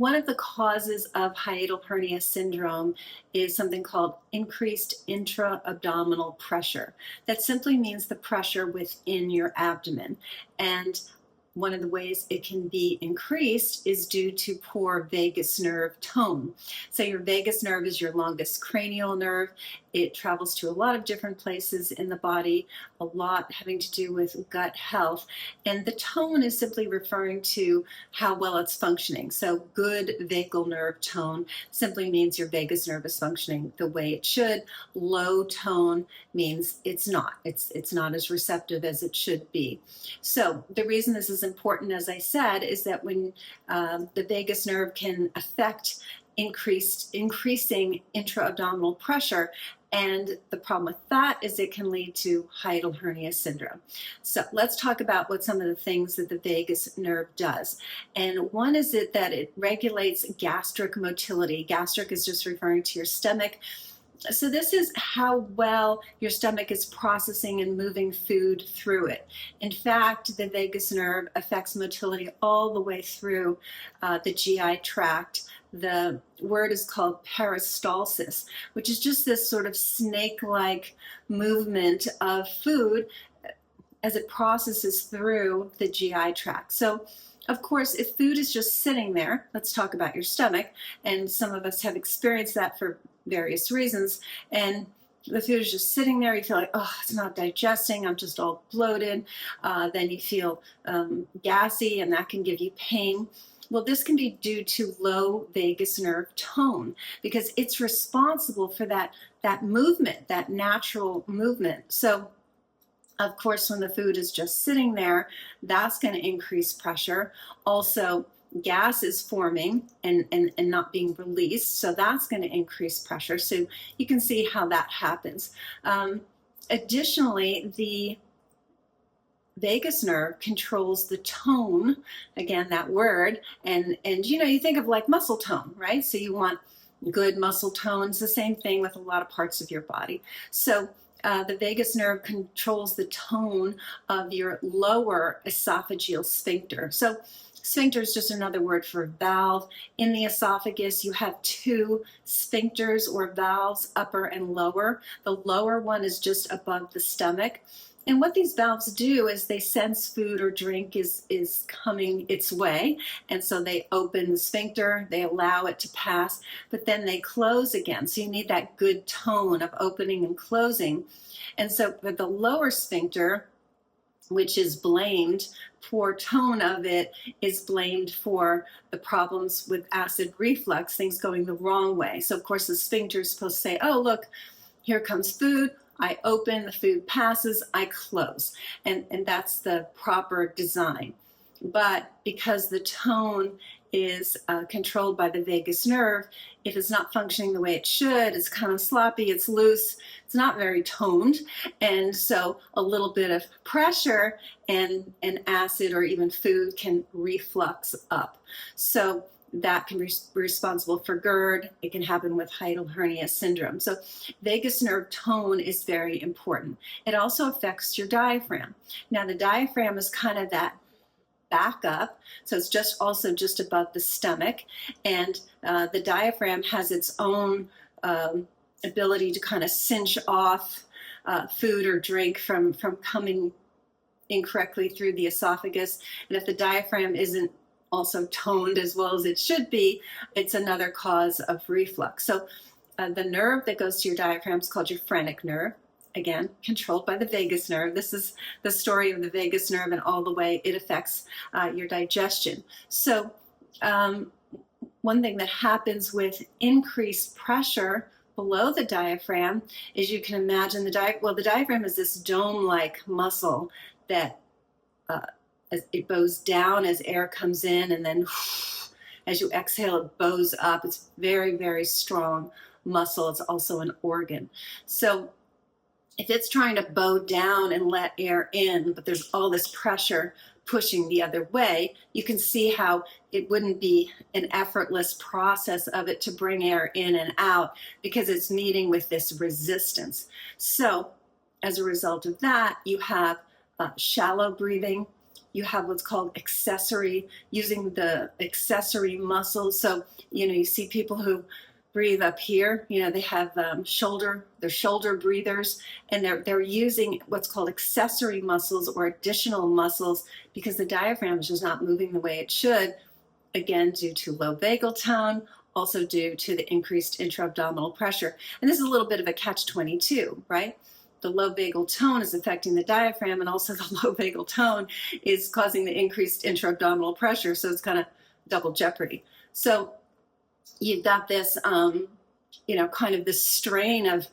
One of the causes of hiatal hernia syndrome is something called increased intra-abdominal pressure. That simply means the pressure within your abdomen. And one of the ways it can be increased is due to poor vagus nerve tone. So your vagus nerve is your longest cranial nerve. It travels to a lot of different places in the body, a lot having to do with gut health. And the tone is simply referring to how well it's functioning. So good vagal nerve tone simply means your vagus nerve is functioning the way it should. Low tone means it's not. It's not as receptive as it should be. So the reason this is important, as I said, is that when the vagus nerve can affect increasing intra-abdominal pressure, and the problem with that is it can lead to hiatal hernia syndrome. So let's talk about what some of the things that the vagus nerve does. And one is that it regulates gastric motility. Gastric is just referring to your stomach. So this is how well your stomach is processing and moving food through it. In fact, the vagus nerve affects motility all the way through the GI tract. The word is called peristalsis, which is just this sort of snake-like movement of food as it processes through the GI tract. So, of course, if food is just sitting there, let's talk about your stomach, and some of us have experienced that for various reasons, and the food is just sitting there, you feel like, oh, it's not digesting, I'm just all bloated, then you feel gassy, and that can give you pain. Well, this can be due to low vagus nerve tone because it's responsible for that movement, that natural movement. So, of course, when the food is just sitting there, that's going to increase pressure. Also, gas is forming and not being released, so that's going to increase pressure. So you can see how that happens. Additionally, the vagus nerve controls the tone, again, that word, and you think of like muscle tone, right? So you want good muscle tones, the same thing with a lot of parts of your body. So the vagus nerve controls the tone of your lower esophageal sphincter. So sphincter is just another word for valve. In the esophagus, you have two sphincters or valves, upper and lower. The lower one is just above the stomach. And what these valves do is they sense food or drink is coming its way. And so they open the sphincter, they allow it to pass, but then they close again. So you need that good tone of opening and closing. And so for the lower sphincter, which is blamed, poor tone of it is blamed for the problems with acid reflux, things going the wrong way. So of course the sphincter is supposed to say, oh, look, here comes food. I open, the food passes, I close. And that's the proper design. But because the tone is controlled by the vagus nerve, if it's not functioning the way it should, it's kind of sloppy, it's loose, it's not very toned. And so a little bit of pressure and acid or even food can reflux up. So that can be responsible for GERD. It can happen with hiatal hernia syndrome. So vagus nerve tone is very important. It also affects your diaphragm. Now the diaphragm is kind of that back up, so it's just above the stomach, and the diaphragm has its own ability to kind of cinch off food or drink from coming incorrectly through the esophagus. And if the diaphragm isn't also toned as well as it should be, it's another cause of reflux. So the nerve that goes to your diaphragm is called your phrenic nerve, again, controlled by the vagus nerve. This is the story of the vagus nerve and all the way it affects your digestion. So one thing that happens with increased pressure below the diaphragm is, you can imagine the diaphragm is this dome-like muscle that as it bows down as air comes in, and then as you exhale, it bows up. It's very, very strong muscle. It's also an organ. So if it's trying to bow down and let air in, but there's all this pressure pushing the other way, you can see how it wouldn't be an effortless process of it to bring air in and out, because it's meeting with this resistance. So as a result of that, you have shallow breathing, you have what's called accessory, using the accessory muscles. So, you see people who breathe up here, they have they're shoulder breathers, and they're using what's called accessory muscles or additional muscles because the diaphragm is just not moving the way it should, again, due to low vagal tone, also due to the increased intra-abdominal pressure. And this is a little bit of a catch-22, right? The low vagal tone is affecting the diaphragm, and also the low vagal tone is causing the increased intra-abdominal pressure, so it's kind of double jeopardy. So you've got this, kind of this strain of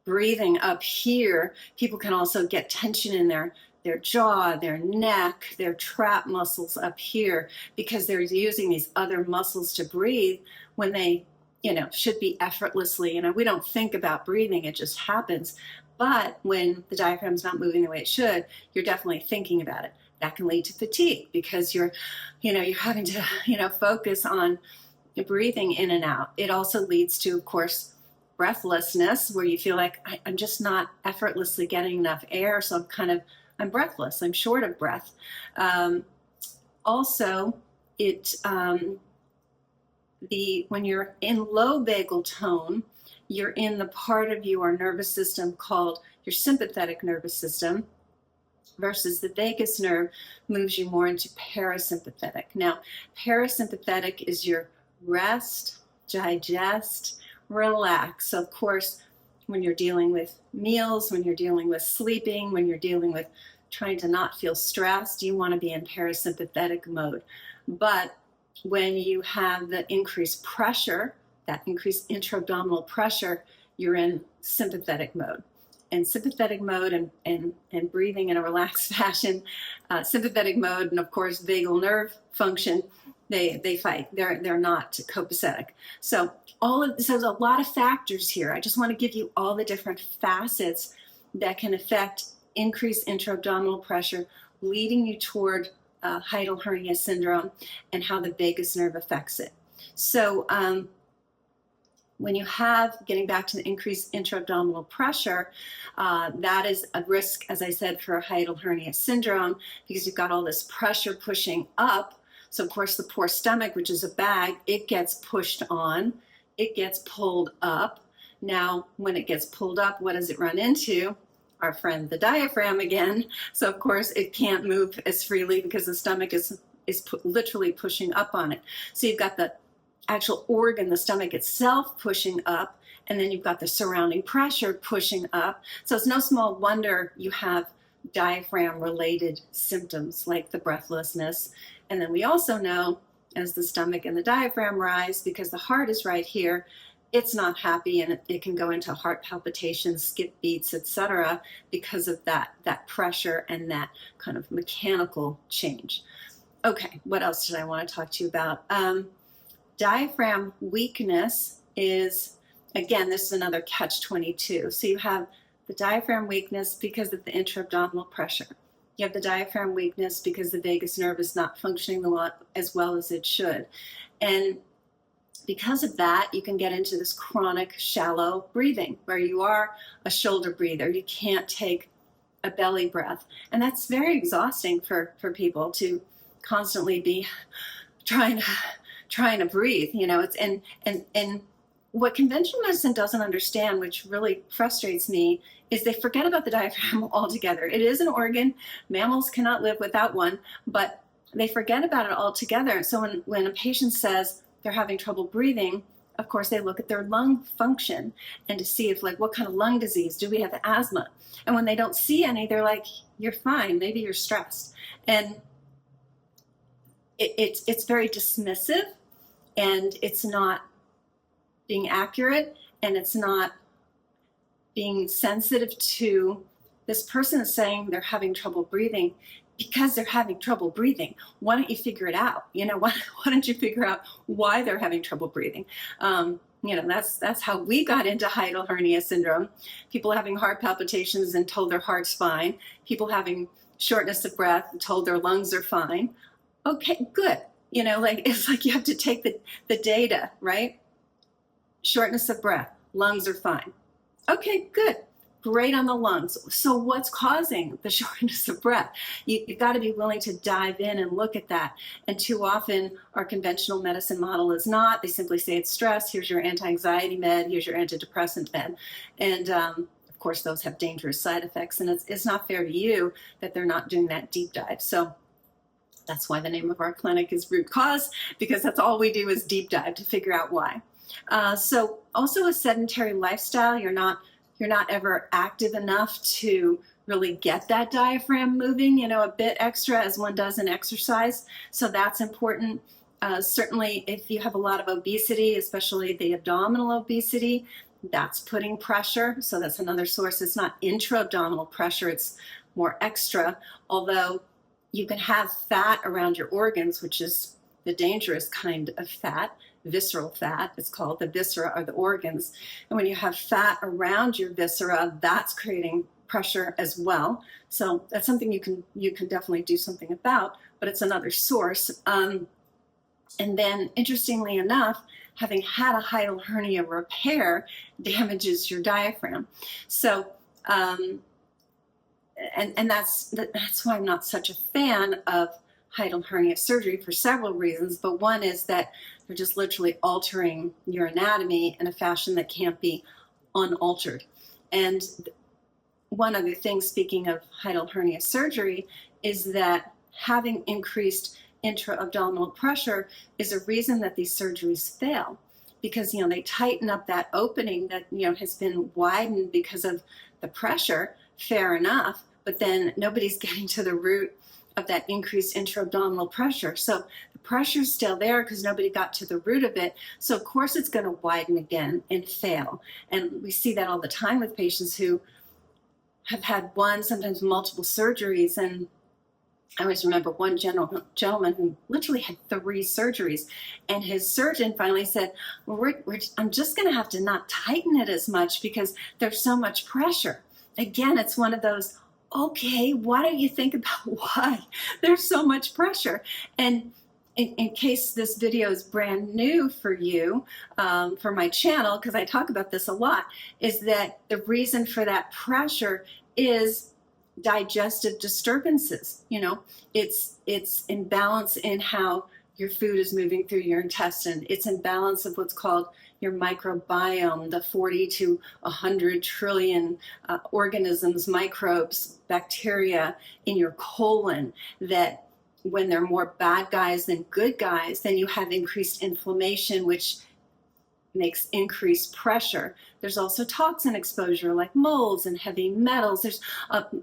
breathing up here. People can also get tension in their jaw, their neck, their trap muscles up here because they're using these other muscles to breathe when they, should be effortlessly. We don't think about breathing, it just happens. But when the diaphragm's not moving the way it should, you're definitely thinking about it. That can lead to fatigue because you're having to, focus on breathing in and out. It also leads to, of course, breathlessness, where you feel like I'm just not effortlessly getting enough air, so I'm breathless. I'm short of breath. Also, when you're in low vagal tone, you're in the part of your nervous system called your sympathetic nervous system, versus the vagus nerve moves you more into parasympathetic. Now, parasympathetic is your rest, digest, relax. So, of course, when you're dealing with meals, when you're dealing with sleeping, when you're dealing with trying to not feel stressed, you want to be in parasympathetic mode. But when you have the increased pressure, that increased intra-abdominal pressure, you're in sympathetic mode. And sympathetic mode and breathing in a relaxed fashion, sympathetic mode and, of course, vagal nerve function, they fight. They're not copacetic. So there's a lot of factors here. I just want to give you all the different facets that can affect increased intra-abdominal pressure, leading you toward hiatal hernia syndrome, and how the vagus nerve affects it. So when you have, getting back to the increased intra-abdominal pressure, that is a risk, as I said, for a hiatal hernia syndrome, because you've got all this pressure pushing up. So, of course, the poor stomach, which is a bag, it gets pushed on, it gets pulled up. Now, when it gets pulled up, what does it run into? Our friend, the diaphragm again. So, of course, it can't move as freely because the stomach is literally pushing up on it. So you've got the actual organ, the stomach itself, pushing up, and then you've got the surrounding pressure pushing up. So it's no small wonder you have diaphragm-related symptoms like the breathlessness. And then we also know, as the stomach and the diaphragm rise, because the heart is right here, it's not happy, and it can go into heart palpitations, skip beats, etc., because of that pressure and that kind of mechanical change. Okay, what else did I want to talk to you about? Diaphragm weakness is, again, this is another catch-22. So you have the diaphragm weakness because of the intra-abdominal pressure. You have the diaphragm weakness because the vagus nerve is not functioning as well as it should. And because of that, you can get into this chronic shallow breathing where you are a shoulder breather. You can't take a belly breath. And that's very exhausting for people to constantly be trying to breathe. It's and what conventional medicine doesn't understand, which really frustrates me, is they forget about the diaphragm altogether. It is an organ. Mammals cannot live without one, but they forget about it altogether. So when a patient says they're having trouble breathing, of course, they look at their lung function and to see if, what kind of lung disease, do we have asthma? And when they don't see any, they're like, you're fine, maybe you're stressed. And it's very dismissive, and it's not being accurate, and it's not being sensitive to this person is saying they're having trouble breathing because they're having trouble breathing. Why don't you figure it out? Why don't you figure out why they're having trouble breathing? That's how we got into hiatal hernia syndrome. People having heart palpitations and told their heart's fine. People having shortness of breath and told their lungs are fine. Okay, good. It's like you have to take the data, right? Shortness of breath, lungs are fine. Okay, good. great on the lungs. So what's causing the shortness of breath? You've got to be willing to dive in and look at that. And too often our conventional medicine model is not. They simply say it's stress. Here's your anti-anxiety med. Here's your antidepressant med. And of course, those have dangerous side effects. And it's not fair to you that they're not doing that deep dive. So that's why the name of our clinic is Root Cause, because that's all we do is deep dive to figure out why. So also a sedentary lifestyle. You're not ever active enough to really get that diaphragm moving, you know, a bit extra as one does in exercise. So that's important. Certainly if you have a lot of obesity, especially the abdominal obesity, that's putting pressure. So that's another source. It's not intra-abdominal pressure, it's more extra. Although you can have fat around your organs, which is the dangerous kind of fat. Visceral fat, it's called. The viscera are the organs. And when you have fat around your viscera, that's creating pressure as well. So that's something you can definitely do something about, but it's another source. And then interestingly enough, having had a hiatal hernia repair damages your diaphragm. So and that's why I'm not such a fan of hiatal hernia surgery for several reasons, but one is that they're just literally altering your anatomy in a fashion that can't be unaltered. And one other thing, speaking of hiatal hernia surgery, is that having increased intra-abdominal pressure is a reason that these surgeries fail, because, you know, they tighten up that opening that, you know, has been widened because of the pressure, fair enough, but then nobody's getting to the root of that increased intra-abdominal pressure. So the pressure's still there because nobody got to the root of it. So of course it's going to widen again and fail. And we see that all the time with patients who have had one, sometimes multiple surgeries. And I always remember one gentleman who literally had 3 surgeries, and his surgeon finally said, well, I'm just going to have to not tighten it as much because there's so much pressure. Again, it's one of those, okay, why don't you think about why there's so much pressure? And in case this video is brand new for you, for my channel, because I talk about this a lot, is that the reason for that pressure is digestive disturbances. You know, it's imbalance in how your food is moving through your intestine. It's imbalance of what's called your microbiome, the 40 to 100 trillion organisms, microbes, bacteria in your colon, that when they're more bad guys than good guys, then you have increased inflammation, which makes increased pressure. There's also toxin exposure like molds and heavy metals.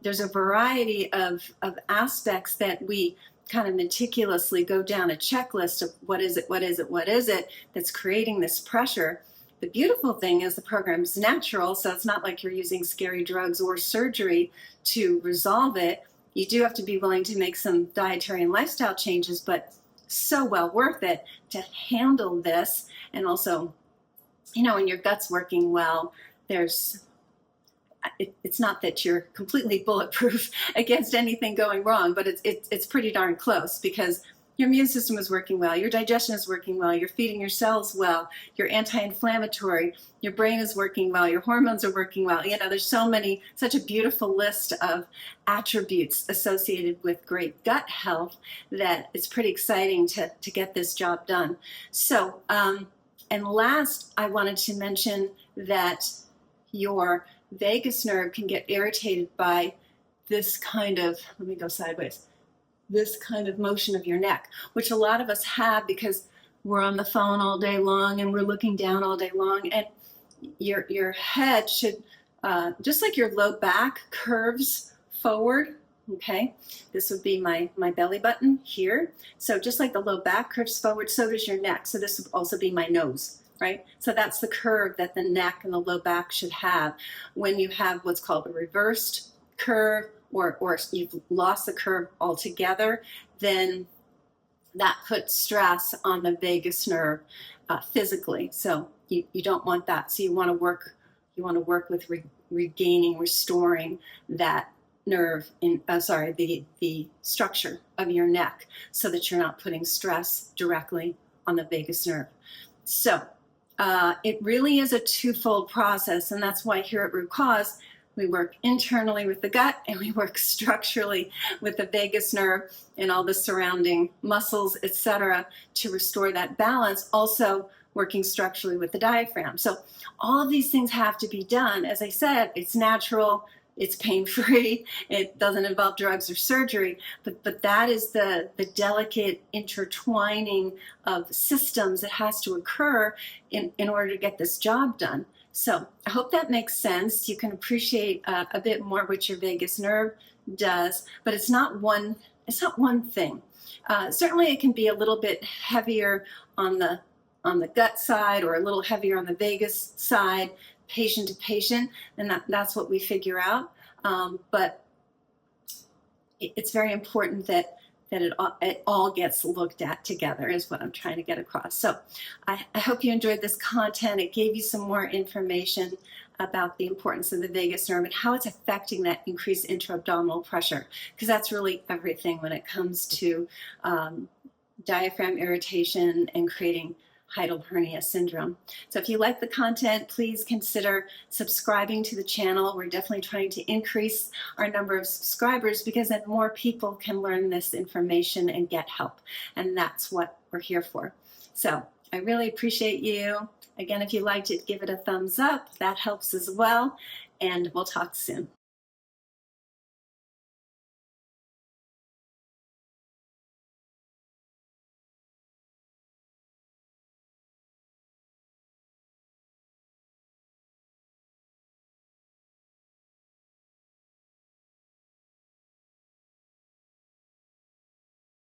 There's a variety of aspects that we kind of meticulously go down a checklist of what is it that's creating this pressure. The beautiful thing is the program is natural, so it's not like you're using scary drugs or surgery to resolve it. You do have to be willing to make some dietary and lifestyle changes, but so well worth it to handle this. And also, you know, when your gut's working well, it's not that you're completely bulletproof against anything going wrong, but it's pretty darn close, because your immune system is working well, your digestion is working well, you're feeding your cells well, you're anti-inflammatory, your brain is working well, your hormones are working well. You know, there's such a beautiful list of attributes associated with great gut health that it's pretty exciting to get this job done. So, and last, I wanted to mention that your vagus nerve can get irritated by this kind of, let me go sideways, this kind of motion of your neck, which a lot of us have because we're on the phone all day long and we're looking down all day long. And your head should, just like your low back curves forward, okay? This would be my belly button here. So just like the low back curves forward, so does your neck. So this would also be my nose, right? So that's the curve that the neck and the low back should have. When you have what's called a reversed curve, or you've lost the curve altogether, then that puts stress on the vagus nerve physically. So you don't want that. So you want to work with regaining, restoring that nerve in the structure of your neck, so that you're not putting stress directly on the vagus nerve. So it really is a twofold process, and that's why here at Root Cause We work internally with the gut, and we work structurally with the vagus nerve and all the surrounding muscles, etc., to restore that balance. Also working structurally with the diaphragm. So all of these things have to be done. As I said, it's natural, it's pain-free, it doesn't involve drugs or surgery, but that is the delicate intertwining of systems that has to occur in order to get this job done. So I hope that makes sense. You can appreciate a bit more what your vagus nerve does, but it's not one thing. Certainly it can be a little bit heavier on the gut side or a little heavier on the vagus side, patient to patient, and that's what we figure out. But it's very important that it all gets looked at together is what I'm trying to get across. So I hope you enjoyed this content. It gave you some more information about the importance of the vagus nerve and how it's affecting that increased intra-abdominal pressure, because that's really everything when it comes to diaphragm irritation and creating hiatal hernia syndrome. So if you like the content, please consider subscribing to the channel. We're definitely trying to increase our number of subscribers because then more people can learn this information and get help. And that's what we're here for. So I really appreciate you. Again, if you liked it, give it a thumbs up. That helps as well. And we'll talk soon.